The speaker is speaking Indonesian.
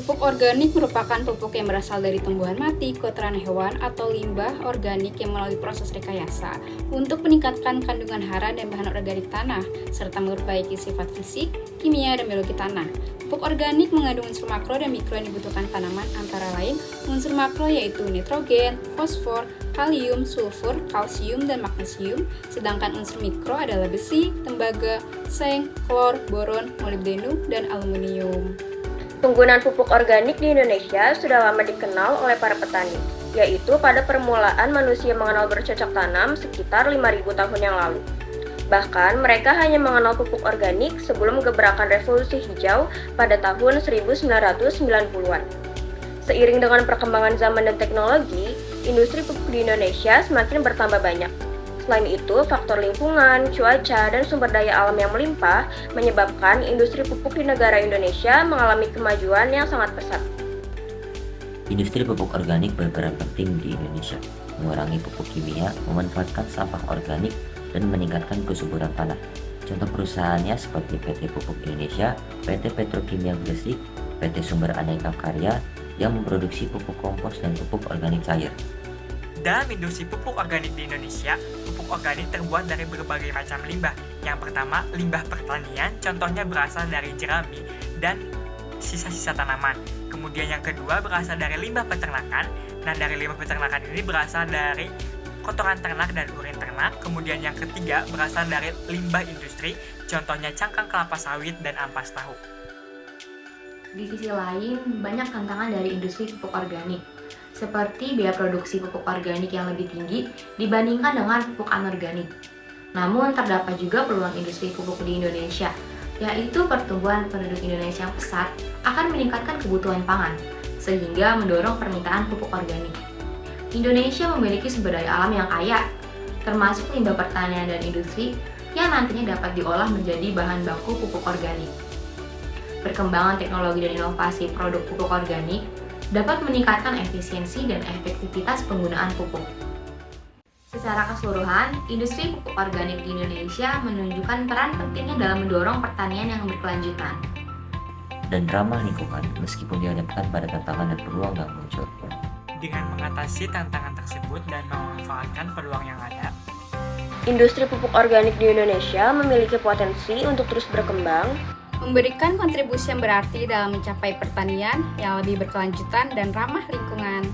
Pupuk organik merupakan pupuk yang berasal dari tumbuhan mati, kotoran hewan, atau limbah organik yang melalui proses rekayasa untuk meningkatkan kandungan hara dan bahan organik tanah, serta memperbaiki sifat fisik, kimia, dan biologi tanah. Pupuk organik mengandung unsur makro dan mikro yang dibutuhkan tanaman, antara lain unsur makro yaitu nitrogen, fosfor, kalium, sulfur, kalsium, dan magnesium, sedangkan unsur mikro adalah besi, tembaga, seng, klor, boron, molibdenum, dan aluminium. Penggunaan pupuk organik di Indonesia sudah lama dikenal oleh para petani, yaitu pada permulaan manusia mengenal bercocok tanam sekitar 5.000 tahun yang lalu. Bahkan mereka hanya mengenal pupuk organik sebelum gebrakan revolusi hijau pada tahun 1990-an. Seiring dengan perkembangan zaman dan teknologi, industri pupuk di Indonesia semakin bertambah banyak. Selain itu, faktor lingkungan, cuaca, dan sumber daya alam yang melimpah menyebabkan industri pupuk di negara Indonesia mengalami kemajuan yang sangat pesat. Industri pupuk organik berperan penting di Indonesia, mengurangi pupuk kimia, memanfaatkan sampah organik, dan meningkatkan kesuburan tanah. Contoh perusahaannya seperti PT Pupuk Indonesia, PT Petrokimia Gresik, PT Sumber Aneka Karya yang memproduksi pupuk kompos dan pupuk organik cair. Dalam industri pupuk organik di Indonesia, pupuk organik terbuat dari berbagai macam limbah. Yang pertama, limbah pertanian, contohnya berasal dari jerami dan sisa-sisa tanaman. Kemudian yang kedua berasal dari limbah peternakan. Nah, dari limbah peternakan ini berasal dari kotoran ternak dan urin ternak. Kemudian yang ketiga berasal dari limbah industri, contohnya cangkang kelapa sawit dan ampas tahu. Di sisi lain, banyak tantangan dari industri pupuk organik, seperti biaya produksi pupuk organik yang lebih tinggi dibandingkan dengan pupuk anorganik. Namun, terdapat juga peluang industri pupuk di Indonesia, yaitu pertumbuhan penduduk Indonesia yang pesat akan meningkatkan kebutuhan pangan, sehingga mendorong permintaan pupuk organik. Indonesia memiliki sumber daya alam yang kaya, termasuk limbah pertanian dan industri yang nantinya dapat diolah menjadi bahan baku pupuk organik. Perkembangan teknologi dan inovasi produk pupuk organik dapat meningkatkan efisiensi dan efektivitas penggunaan pupuk. Secara keseluruhan, industri pupuk organik di Indonesia menunjukkan peran pentingnya dalam mendorong pertanian yang berkelanjutan Dan ramah lingkungan meskipun dihadapkan pada tantangan dan peluang yang muncul. Dengan mengatasi tantangan tersebut dan memanfaatkan peluang yang ada, Industri pupuk organik di Indonesia memiliki potensi untuk terus berkembang, Memberikan kontribusi yang berarti dalam mencapai pertanian yang lebih berkelanjutan dan ramah lingkungan.